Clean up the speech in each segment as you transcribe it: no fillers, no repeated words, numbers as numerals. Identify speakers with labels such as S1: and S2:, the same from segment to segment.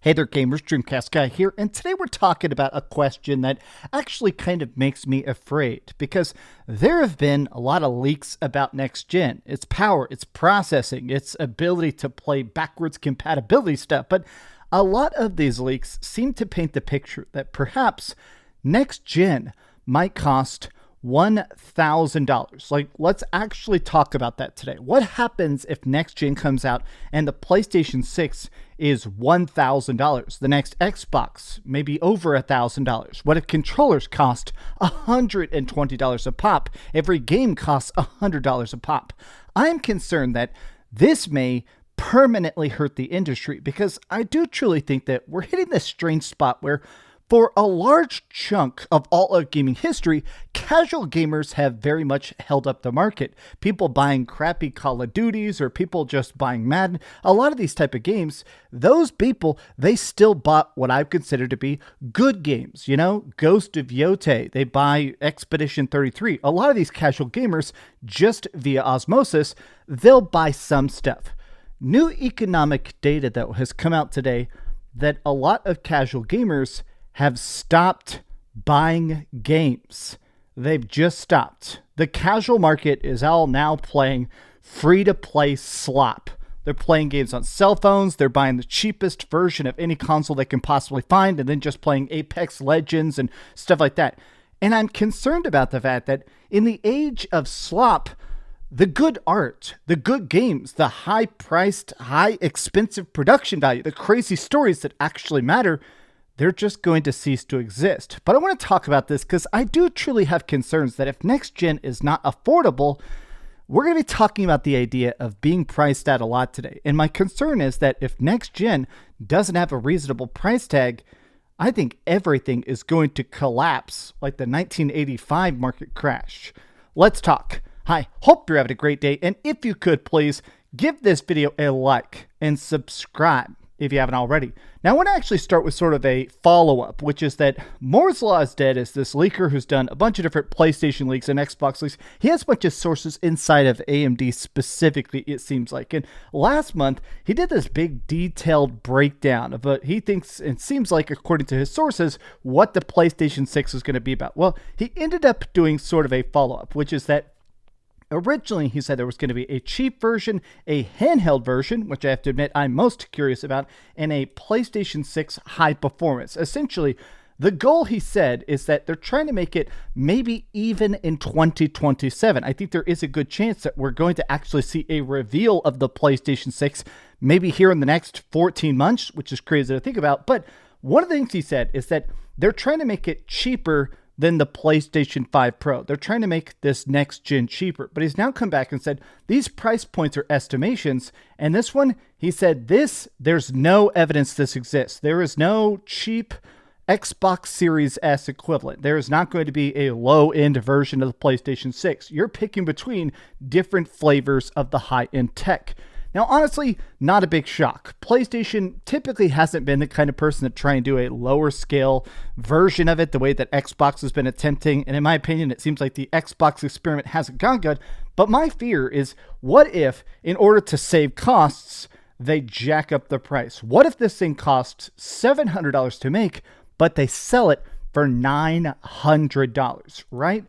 S1: Hey there gamers, DreamcastGuy here, and today we're talking about a question that actually kind of makes me afraid because there have been a lot of leaks about next gen, its power, its processing, its ability to play backwards compatibility stuff, but a lot of these leaks seem to paint the picture that perhaps next gen might cost $1,000. Like, let's actually talk about that today. What happens if next gen comes out and the PlayStation 6 is $1,000? The next Xbox maybe over $1,000. What if controllers cost $120 a pop? Every game costs $100 a pop. I'm concerned that this may permanently hurt the industry because I do truly think that we're hitting this strange spot where for a large chunk of all of gaming history, casual gamers have very much held up the market. People buying crappy Call of Duties or people just buying Madden, a lot of these type of games, those people, they still bought what I've considered to be good games. You know, Ghost of Yotei, they buy Expedition 33. A lot of these casual gamers, just via osmosis, they'll buy some stuff. New economic data that has come out today that a lot of casual gamers have stopped buying games. They've just stopped. The casual market is all now playing free-to-play slop. They're playing games on cell phones. They're buying the cheapest version of any console they can possibly find and then just playing Apex Legends and stuff like that. And I'm concerned about the fact that in the age of slop, the good art, the good games, the high-priced, high-expensive production value, the crazy stories that actually matter, they're just going to cease to exist. But I want to talk about this because I do truly have concerns that if next gen is not affordable, we're going to be talking about the idea of being priced out a lot today. And my concern is that if next gen doesn't have a reasonable price tag, I think everything is going to collapse like the 1985 market crash. Let's talk. Hi, hope you're having a great day. And if you could, please give this video a like and subscribe if you haven't already. Now, I want to actually start with sort of a follow-up, which is that Moore's Law is Dead is this leaker who's done a bunch of different PlayStation leaks and Xbox leaks. He has a bunch of sources inside of AMD specifically, it seems like. And last month, he did this big detailed breakdown of what he thinks and seems like, according to his sources, what the PlayStation 6 is going to be about. Well, he ended up doing sort of a follow-up, which is that originally, he said there was going to be a cheap version, a handheld version, which I have to admit I'm most curious about, and a PlayStation 6 high performance. Essentially, the goal, he said, is that they're trying to make it maybe even in 2027. I think there is a good chance that we're going to actually see a reveal of the PlayStation 6 maybe here in the next 14 months, which is crazy to think about. But one of the things he said is that they're trying to make it cheaper than the PlayStation 5 Pro. They're trying to make this next gen cheaper, but he's now come back and said these price points are estimations. And this one, he said there's no evidence this exists. There is no cheap Xbox Series S equivalent. There is not going to be a low-end version of the PlayStation 6. You're picking between different flavors of the high-end tech. Now, honestly, not a big shock. PlayStation typically hasn't been the kind of person to try and do a lower scale version of it the way that Xbox has been attempting. And in my opinion, it seems like the Xbox experiment hasn't gone good. But my fear is, what if, in order to save costs, they jack up the price? What if this thing costs $700 to make, but they sell it for $900, right?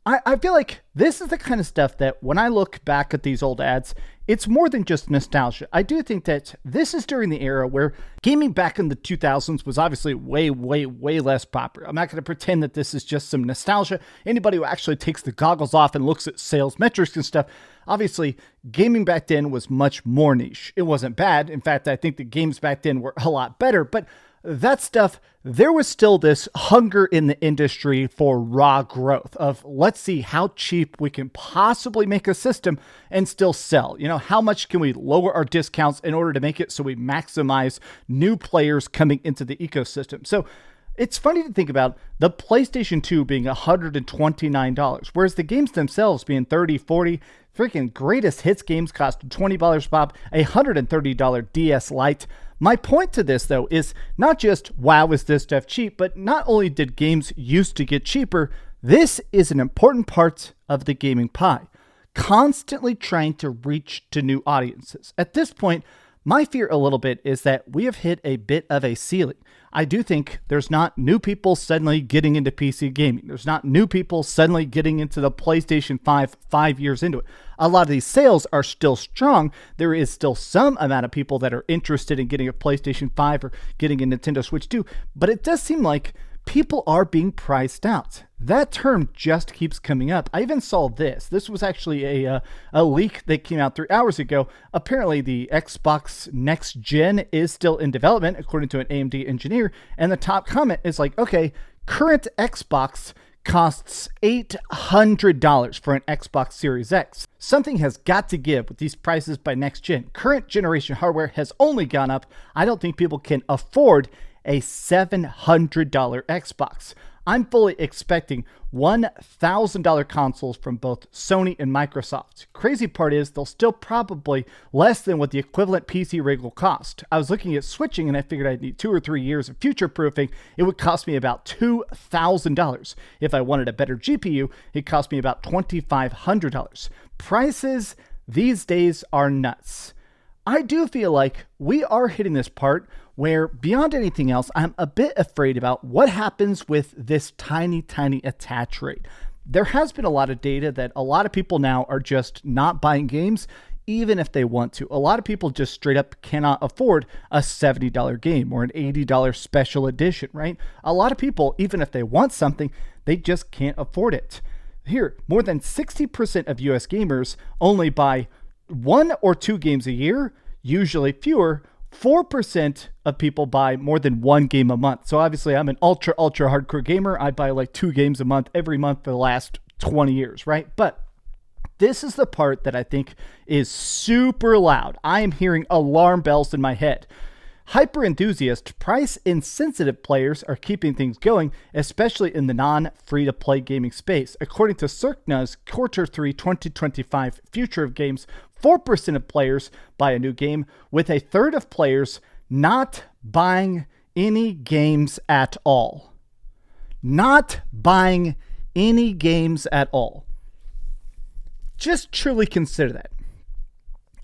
S1: I feel like this is the kind of stuff that when I look back at these old ads, it's more than just nostalgia. I do think that this is during the era where gaming back in the 2000s was obviously way, way, way less popular. I'm not going to pretend that this is just some nostalgia. Anybody who actually takes the goggles off and looks at sales metrics and stuff, obviously gaming back then was much more niche. It wasn't bad. In fact, I think the games back then were a lot better, but that stuff, there was still this hunger in the industry for raw growth of let's see how cheap we can possibly make a system and still sell. You know, how much can we lower our discounts in order to make it so we maximize new players coming into the ecosystem? So it's funny to think about the PlayStation 2 being $129, whereas the games themselves being $30, $40. Freaking greatest hits games cost $20 pop, a $130 DS Lite. My point to this, though, is not just, wow, is this stuff cheap, but not only did games used to get cheaper, this is an important part of the gaming pie. Constantly trying to reach to new audiences. At this point, My fear a little bit is that we have hit a bit of a ceiling. I do think there's not new people suddenly getting into PC gaming. There's not new people suddenly getting into the PlayStation 5 years into it. A lot of these sales are still strong. There is still some amount of people that are interested in getting a PlayStation 5 or getting a Nintendo Switch 2, but it does seem like people are being priced out. That term just keeps coming up. I even saw this. This was actually a leak that came out 3 hours ago. Apparently, the Xbox Next Gen is still in development, according to an AMD engineer. And the top comment is like, okay, current Xbox costs $800 for an Xbox Series X. Something has got to give with these prices by next gen. Current generation hardware has only gone up. I don't think people can afford a $700 Xbox. I'm fully expecting $1,000 consoles from both Sony and Microsoft. Crazy part is they'll still probably less than what the equivalent PC rig will cost. I was looking at switching and I figured I'd need 2 or 3 years of future proofing. It would cost me about $2,000. If I wanted a better GPU, it cost me about $2,500. Prices these days are nuts. I do feel like we are hitting this part where, beyond anything else, I'm a bit afraid about what happens with this tiny attach rate. There has been a lot of data that a lot of people now are just not buying games, even if they want to. A lot of people just straight up cannot afford a $70 game or an $80 special edition, right? A lot of people, even if they want something, they just can't afford it. Here, more than 60% of US gamers only buy 1 or 2 games a year, usually fewer. 4% of people buy more than 1 game a month. So obviously I'm an ultra hardcore gamer. I buy like 2 games a month every month for the last 20 years, right? But this is the part that I think is super loud. I am hearing alarm bells in my head. Hyper enthusiast, price insensitive players are keeping things going, especially in the non-free-to-play gaming space. According to Circna's Q3 2025 Future of Games, 4% of players buy a new game, with a third of players not buying any games at all. Not buying any games at all. Just truly consider that.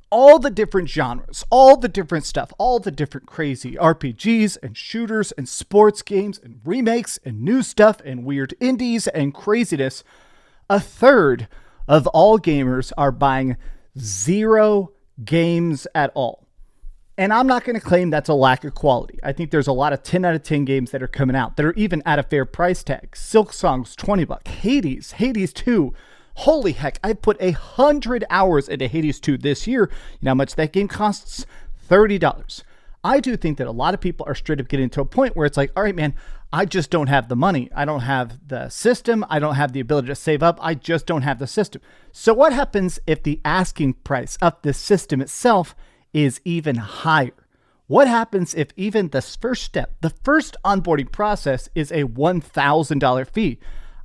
S1: All the different genres, all the different stuff, all the different crazy RPGs and shooters and sports games and remakes and new stuff and weird indies and craziness, a third of all gamers are buying 0 games at all. And I'm not going to claim that's a lack of quality. I think there's a lot of 10 out of 10 games that are coming out that are even at a fair price tag. Silk Song's $20. Hades 2. Holy heck, I put 100 hours into Hades 2 this year. You know how much that game costs? $30. I do think that a lot of people are straight up getting to a point where it's like, all right, man, I just don't have the money. I don't have the system. I don't have the ability to save up. I just don't have the system. So what happens if the asking price of the system itself is even higher? What happens if even the first step, the first onboarding process, is a $1,000 fee?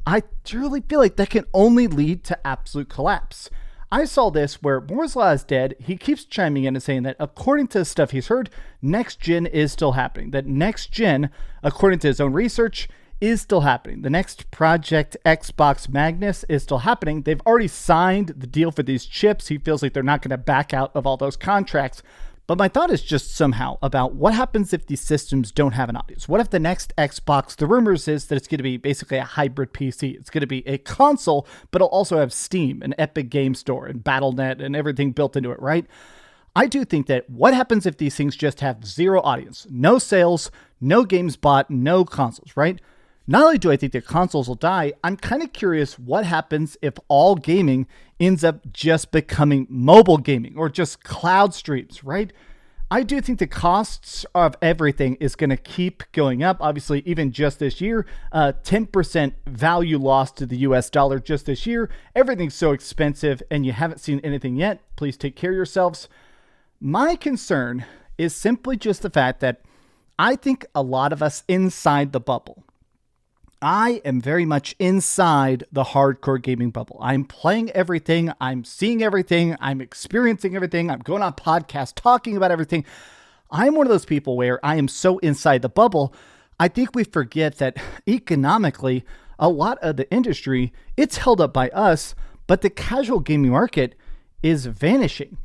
S1: I truly feel like that can only lead to absolute collapse. I saw this where Moore's Law is dead. He keeps chiming in and saying that according to the stuff he's heard, next gen is still happening. That next gen, according to his own research, is still happening. The next Project Xbox Magnus is still happening. They've already signed the deal for these chips. He feels like they're not going to back out of all those contracts. But my thought is just somehow about what happens if these systems don't have an audience. What if the next Xbox, the rumors is that it's going to be basically a hybrid PC. It's going to be a console, but it'll also have Steam and Epic Game Store and Battle.net and everything built into it, right? I do think that what happens if these things just have 0 audience, no sales, no games bought, no consoles, right? Not only do I think that consoles will die, I'm kind of curious what happens if all gaming ends up just becoming mobile gaming or just cloud streams, right? I do think the costs of everything is going to keep going up. Obviously, even just this year, 10% value lost to the US dollar just this year. Everything's so expensive and you haven't seen anything yet. Please take care of yourselves. My concern is simply just the fact that I think a lot of us inside the bubble, I am very much inside the hardcore gaming bubble. I'm playing everything. I'm seeing everything. I'm experiencing everything. I'm going on podcasts talking about everything. I'm one of those people where I am so inside the bubble, I think we forget that economically, a lot of the industry, it's held up by us, but the casual gaming market is vanishing.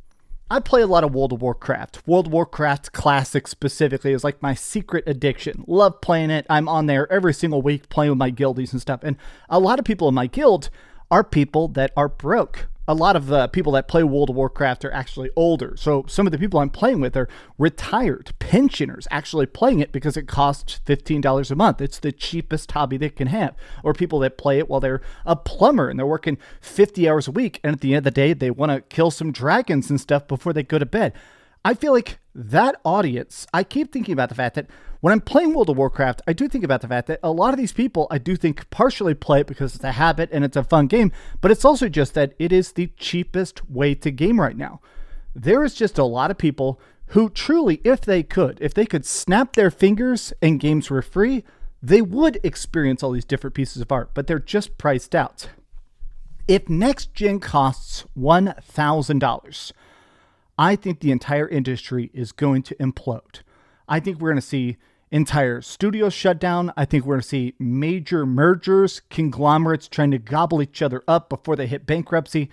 S1: I play a lot of World of Warcraft. World of Warcraft Classic specifically is like my secret addiction. Love playing it. I'm on there every single week playing with my guildies and stuff. And a lot of people in my guild are people that are broke. A lot of the people that play World of Warcraft are actually older. So some of the people I'm playing with are retired pensioners actually playing it because it costs $15 a month. It's the cheapest hobby they can have. Or people that play it while they're a plumber and they're working 50 hours a week. And at the end of the day, they want to kill some dragons and stuff before they go to bed. I feel like that audience, I keep thinking about the fact that when I'm playing World of Warcraft, I do think about the fact that a lot of these people, I do think partially play it because it's a habit and it's a fun game, but it's also just that it is the cheapest way to game right now. There is just a lot of people who truly, if they could snap their fingers and games were free, they would experience all these different pieces of art, but they're just priced out. If next gen costs $1,000, I think the entire industry is going to implode. I think we're going to see entire studios shut down. I think we're going to see major mergers, conglomerates trying to gobble each other up before they hit bankruptcy.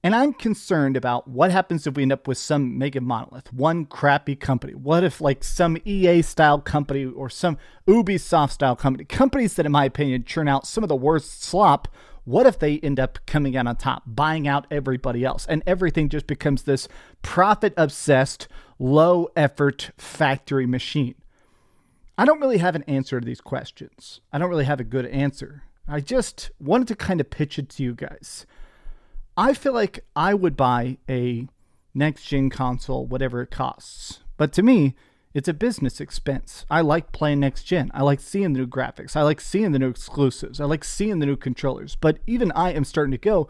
S1: And I'm concerned about what happens if we end up with some mega monolith, one crappy company. What if like some EA style company or some Ubisoft style company, companies that in my opinion churn out some of the worst slop. What if they end up coming out on top, buying out everybody else, and everything just becomes this profit-obsessed, low-effort factory machine? I don't really have an answer to these questions. I don't really have a good answer. I just wanted to kind of pitch it to you guys. I feel like I would buy a next-gen console, whatever it costs. But to me, it's a business expense. I like playing next gen. I like seeing the new graphics. I like seeing the new exclusives. I like seeing the new controllers. But even I am starting to go,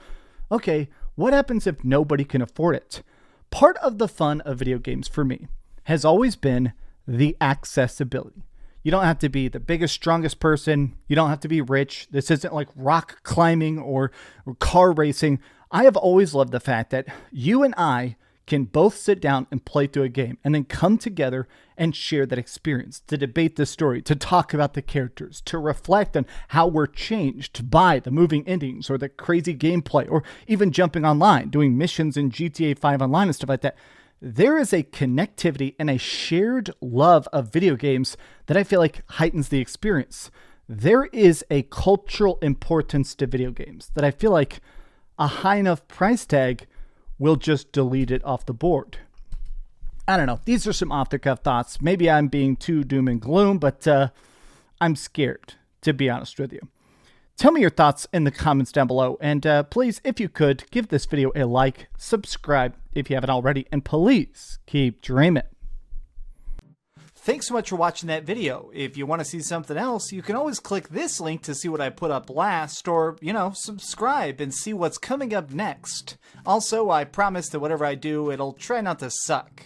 S1: okay, what happens if nobody can afford it? Part of the fun of video games for me has always been the accessibility. You don't have to be the biggest, strongest person. You don't have to be rich. This isn't like rock climbing or car racing. I have always loved the fact that you and I can both sit down and play through a game and then come together and share that experience, to debate the story, to talk about the characters, to reflect on how we're changed by the moving endings or the crazy gameplay, or even jumping online, doing missions in GTA 5 online and stuff like that. There is a connectivity and a shared love of video games that I feel like heightens the experience. There is a cultural importance to video games that I feel like a high enough price tag will just delete it off the board. I don't know. These are some off-the-cuff thoughts. Maybe I'm being too doom and gloom, but I'm scared, to be honest with you. Tell me your thoughts in the comments down below. And please, if you could, give this video a like, subscribe if you haven't already, and please keep dreaming. Thanks so much for watching that video. If you want to see something else, you can always click this link to see what I put up last, or, subscribe and see what's coming up next. Also, I promise that whatever I do, it'll try not to suck.